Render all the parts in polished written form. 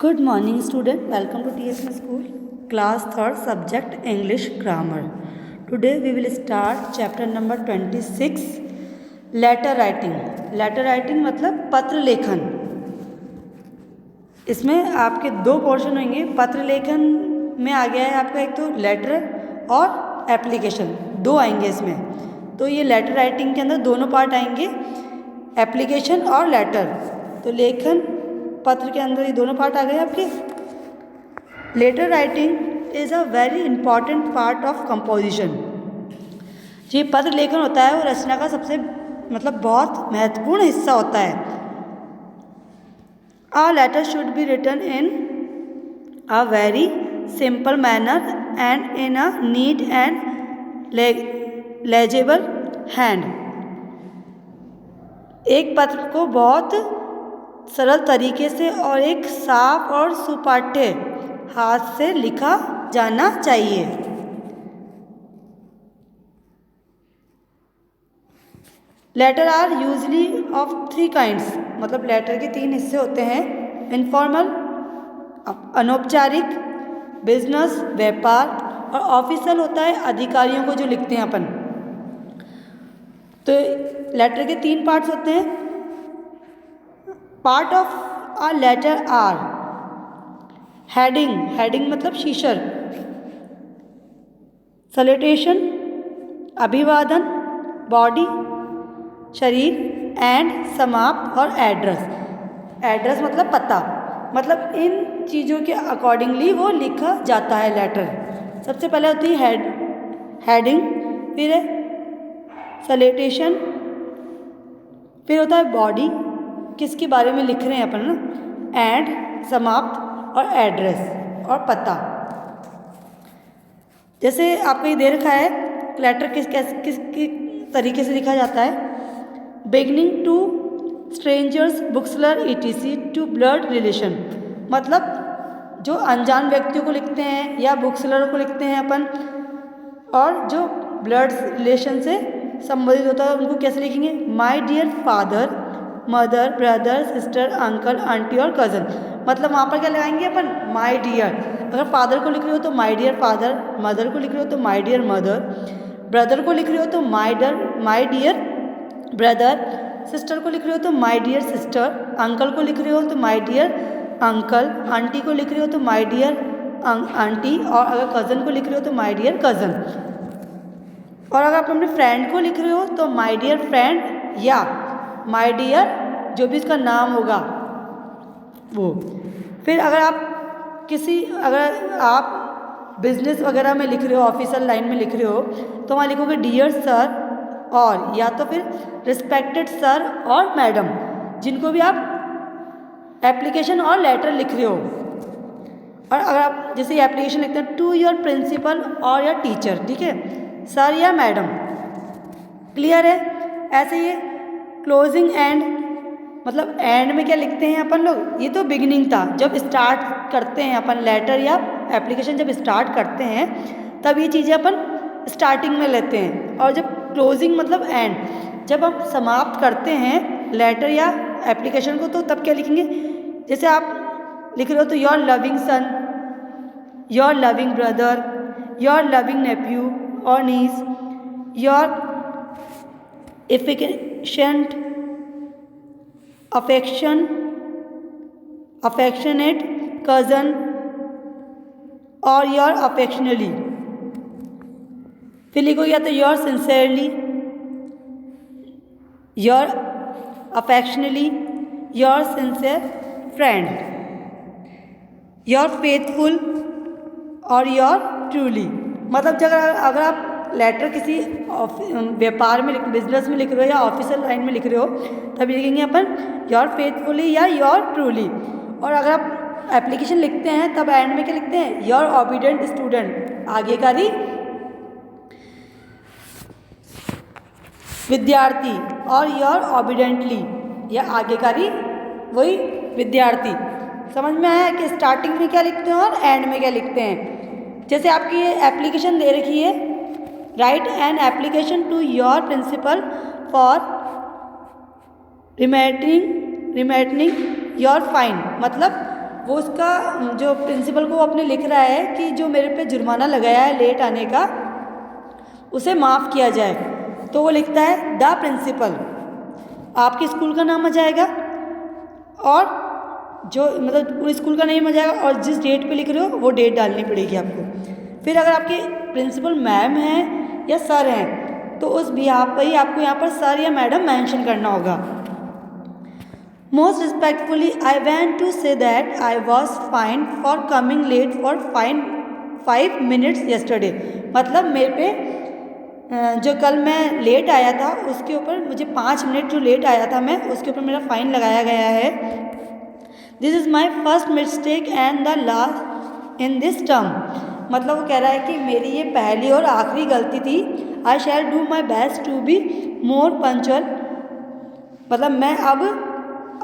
Good morning student, welcome to TSM school, class 3rd subject English grammar. Today we will start chapter number 26 letter writing. Letter writing मतलब पत्र लेखन. इसमें आपके दो portion होंगे. पत्र लेखन में आ गया है आपका एक तो लेटर और एप्लीकेशन, दो आएंगे इसमें. तो ये लेटर राइटिंग के अंदर दोनों पार्ट आएंगे, एप्लीकेशन और लेटर. तो लेखन पत्र के अंदर ये दोनों पार्ट आ गए आपके. Letter writing is a very important part of composition. ये पत्र लेखन होता है वो रचना का सबसे बहुत महत्वपूर्ण हिस्सा होता है. A letter should be written in a very simple manner and in a neat and legible hand. एक पत्र को बहुत सरल तरीके से और एक साफ और सुपाठ्य हाथ से लिखा जाना चाहिए. Letter are usually of 3 kinds. मतलब लेटर के 3 हिस्से होते हैं. इनफॉर्मल अनौपचारिक, बिजनेस व्यापार, और ऑफिशियल होता है अधिकारियों को जो लिखते हैं अपन. तो लेटर के 3 पार्ट्स होते हैं. Part of a letter are heading. Heading मतलब शीर्षक. सैल्यूटेशन अभिवादन, बॉडी शरीर, एंड समाप्त और एड्रेस. एड्रेस मतलब पता. मतलब इन चीज़ों के अकॉर्डिंगली वो लिखा जाता है लेटर. सबसे पहले होती है हेडिंग, फिर सैल्यूटेशन, फिर होता है बॉडी, किसके बारे में लिख रहे हैं अपन ना, एंड समाप्त और एड्रेस और पता. जैसे आपको ये दे रखा है लेटर किस तरीके से लिखा जाता है. Beginning to strangers, bookseller, etc to blood relation. मतलब जो अनजान व्यक्तियों को लिखते हैं या बुकसेलर को लिखते हैं अपन, और जो ब्लड रिलेशन से संबंधित होता है उनको कैसे लिखेंगे. My dear father, mother, brother, sister, uncle, aunty और कज़न. मतलब वहाँ पर क्या लगाएंगे अपन, माय डियर. अगर फादर को लिख रहे हो तो माय डियर फादर, मदर को लिख रहे हो तो माय डियर मदर, ब्रदर को लिख रहे हो तो माय डियर ब्रदर, सिस्टर को लिख रहे हो तो माय डियर सिस्टर, अंकल को लिख रहे हो तो माय डियर अंकल, आंटी को लिख रहे हो तो माय डियर आंटी, और अगर कज़न को लिख रहे हो तो माय डियर कज़न. और अगर आप अपने फ्रेंड को लिख रहे हो तो माय डियर फ्रेंड या माय डियर जो भी इसका नाम होगा वो. फिर अगर आप बिजनेस वगैरह में लिख रहे हो, ऑफिशियल लाइन में लिख रहे हो, तो वहाँ लिखोगे डियर सर, और या तो फिर रिस्पेक्टेड सर और मैडम, जिनको भी आप एप्लीकेशन और लेटर लिख रहे हो. और अगर आप जैसे एप्लीकेशन लिखते हैं टू योर प्रिंसिपल और या टीचर, ठीक है, सर या मैडम. क्लियर है. ऐसे ही क्लोजिंग एंड, मतलब एंड में क्या लिखते हैं अपन लोग. ये तो बिगिनिंग था, जब स्टार्ट करते हैं अपन लेटर या एप्लीकेशन, जब स्टार्ट करते हैं तब ये चीज़ें अपन स्टार्टिंग में लेते हैं. और जब क्लोजिंग मतलब एंड, जब हम समाप्त करते हैं लेटर या एप्लीकेशन को, तो तब क्या लिखेंगे. जैसे आप लिख रहे हो तो your loving son, your loving brother, your loving nephew और नीस, योर अफेक्शनेट कज़न और योर अफेक्शनली. फिर लिखो या तो your sincerely, your affectionately, your sincere friend, your faithful और योर ट्रूली. मतलब जब अगर आप लेटर किसी व्यापार में बिजनेस में लिख रहे हो या ऑफिशियल लाइन में लिख रहे हो, तभी लिखेंगे अपन योर फेथफुली या योर ट्रूली. और अगर आप एप्लीकेशन लिखते हैं तब एंड में क्या लिखते हैं, योर ओबीडिएंट स्टूडेंट, आज्ञाकारी विद्यार्थी, और योर ओबीडिएंटली या आज्ञाकारी वही विद्यार्थी. समझ में आया कि स्टार्टिंग में क्या लिखते हैं और एंड में क्या लिखते हैं. जैसे आपकी ये एप्लीकेशन दे रखी है, write an application to your principal for remitting your fine. मतलब वो उसका जो प्रिंसिपल को वो अपने लिख रहा है कि जो मेरे पे जुर्माना लगाया है लेट आने का, उसे माफ़ किया जाए। तो वो लिखता है द प्रिंसिपल, आपके स्कूल का नाम आ जाएगा और जो मतलब पूरे स्कूल का नेम आ जाएगा, और जिस डेट पे लिख रहे हो वो डेट डालनी पड़ेगी आपको। फिर अगर आपके प्रिंसिपल मैम हैं या सर हैं तो उस बिहाफ पर ही आपको यहाँ पर सर या मैडम मेंशन करना होगा। Most respectfully I want to say that I was fine for coming late for 5 minutes yesterday। मतलब मेरे पे जो कल मैं लेट आया था उसके ऊपर मुझे 5 मिनट जो लेट आया था मैं, उसके ऊपर मेरा फ़ाइन लगाया गया है। This is my first mistake and the last in this term. मतलब वो कह रहा है कि मेरी ये पहली और आखिरी गलती थी। I shall do my best to be more punctual. मतलब मैं अब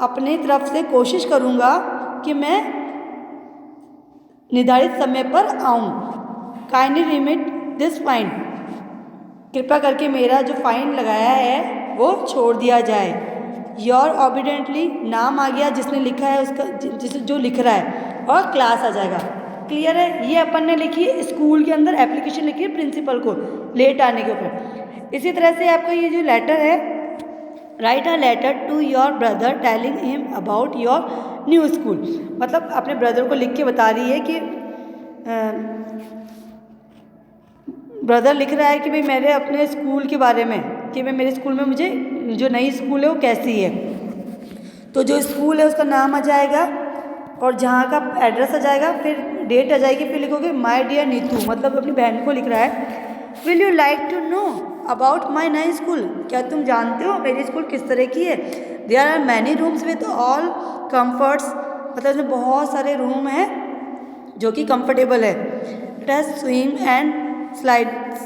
अपनी तरफ से कोशिश करूँगा कि मैं निर्धारित समय पर आऊँ। Kindly remit this fine. कृपया करके मेरा जो फ़ाइन लगाया है वो छोड़ दिया जाए। योर ऑबिडेंटली नाम आ गया जिसने लिखा है उसका, जो लिख रहा है, और क्लास आ जाएगा। क्लियर है? ये अपन ने लिखी है स्कूल के अंदर, एप्लीकेशन लिखी है प्रिंसिपल को लेट आने के ऊपर। इसी तरह से आपका ये जो लेटर है, write a letter to your brother telling him about your new school. मतलब अपने ब्रदर को लिख के बता रही है कि ब्रदर लिख रहा है कि भाई मेरे अपने स्कूल के बारे में, कि भाई मेरे स्कूल में मुझे जो नई स्कूल है वो कैसी है। तो जो स्कूल है उसका नाम आ जाएगा और जहाँ का एड्रेस आ जाएगा, फिर डेट आ जाएगी, फिर लिखोगे माय डियर नीतू। मतलब अपनी बहन को लिख रहा है। Will you like to know about my नई स्कूल। क्या तुम जानते हो मेरी स्कूल किस तरह की है? There are many rooms with all comforts. मतलब इसमें बहुत सारे रूम हैं जो कि कंफर्टेबल है। It has swim and slides.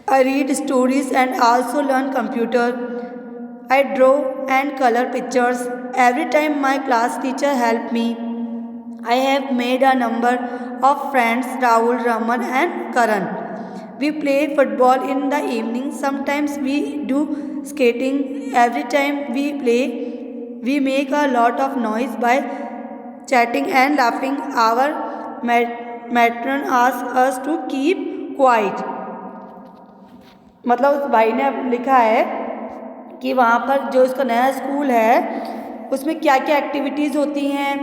I read stories and also learn computer. I draw and color pictures. Every time my class teacher help me. I have made a number of friends, Rahul, Raman and Karan. We play football in the evening. Sometimes we do skating. Every time we play, we make a lot of noise by chatting and laughing. Our matron asks us to keep quiet। मतलब उस भाई ने लिखा है कि वहाँ पर जो इसका नया स्कूल है उसमें क्या क्या एक्टिविटीज़ होती हैं,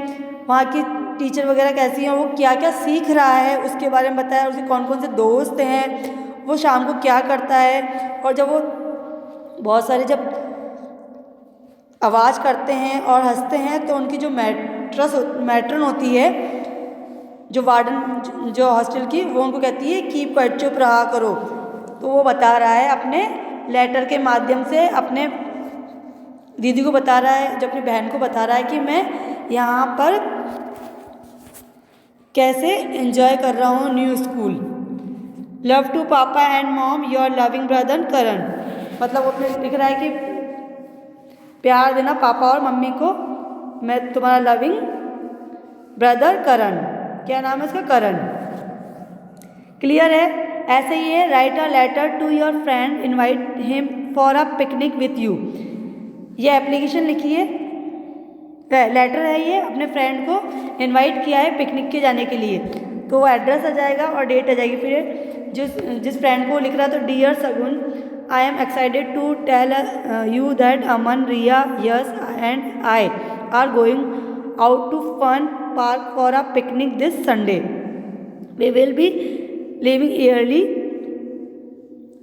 वहाँ की टीचर वगैरह कैसी हैं, वो क्या क्या सीख रहा है उसके बारे में बताया, उसके कौन कौन से दोस्त हैं, वो शाम को क्या करता है। और जब वो बहुत सारे जब आवाज़ करते हैं और हंसते हैं तो उनकी जो मैट्रन होती है, जो वार्डन जो हॉस्टल की, वो उनको कहती है कीप क्वाइट, चुप रहा करो। तो वो बता रहा है अपने लेटर के माध्यम से, अपने दीदी को बता रहा है, जो अपनी बहन को बता रहा है कि मैं यहाँ पर कैसे एंजॉय कर रहा हूँ new school. Love to papa and mom your loving brother Karan. मतलब वो अपने लिख रहा है कि प्यार देना पापा और मम्मी को, मैं तुम्हारा लविंग ब्रदर करण। क्या नाम है उसका? करण। क्लियर है? ऐसे ही है, write a letter to your friend invite him for a picnic with you. ये एप्लीकेशन लिखी है, लेटर है, ये अपने फ्रेंड को इनवाइट किया है पिकनिक के जाने के लिए। तो वो एड्रेस आ जाएगा और डेट आ जाएगी। फिर जिस फ्रेंड को लिख रहा है, तो dear Sagun, I am excited to tell you that Aman, Riya, yes and I are going out to fun park for a picnic this Sunday. We will be leaving early.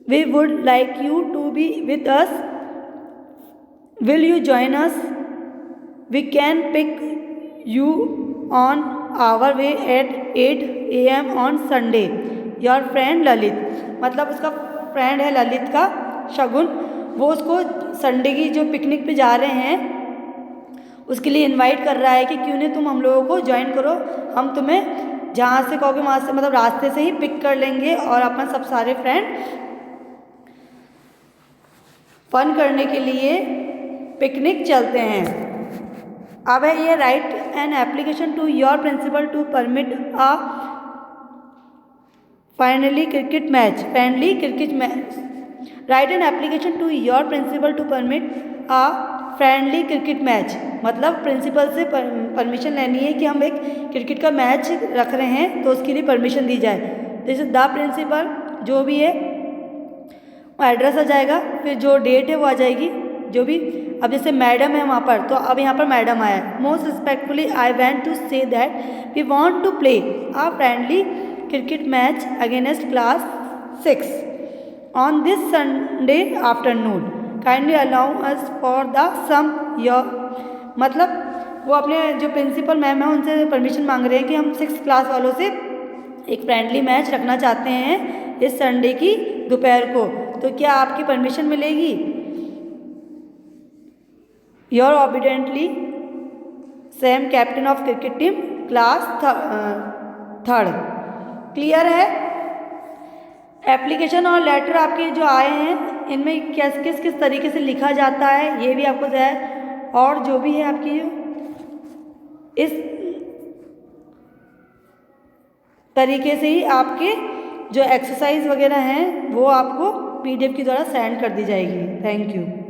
We would like you to be with us. Will you join us? We can pick you on our way at 8 AM on Sunday. Your friend Lalit। मतलब उसका friend है ललित का, शगुन, वो उसको Sunday की जो picnic पे जा रहे हैं उसके लिए इनवाइट कर रहा है कि क्यों नहीं तुम हम लोगों को ज्वाइन करो, हम तुम्हें जहाँ से कहोगे वहाँ से, मतलब रास्ते से ही पिक कर लेंगे और अपन सब सारे फ्रेंड फन करने के लिए पिकनिक चलते हैं। अब है ये, write an application to your principal to permit a friendly cricket match. Write an application to your principal to permit a friendly cricket match, मतलब प्रिंसिपल से परमिशन लेनी है कि हम एक क्रिकेट का मैच रख रहे हैं तो उसके लिए परमिशन दी जाए। जैसे द प्रिंसिपल जो भी है वो एड्रेस आ जाएगा, फिर जो डेट है वो आ जाएगी, जो भी। अब जैसे मैडम है वहाँ पर, तो अब यहाँ पर मैडम आया है। Most respectfully I want to say that we want to play a friendly cricket match against class 6 on this Sunday afternoon, kindly allow us for the some your, मतलब वो अपने जो प्रिंसिपल मैम है उनसे permission मांग रहे हैं कि हम 6 क्लास वालों से एक फ्रेंडली मैच रखना चाहते हैं इस संडे की दोपहर को, तो क्या आपकी परमिशन मिलेगी? Your obediently Sam, captain of cricket team class 3rd। Clear है? एप्लीकेशन और लेटर आपके जो आए हैं इनमें किस किस तरीके से लिखा जाता है ये भी आपको है, और जो भी है आपकी इस तरीके से ही आपके जो एक्सरसाइज वगैरह हैं वो आपको PDF के द्वारा सेंड कर दी जाएगी। Thank you.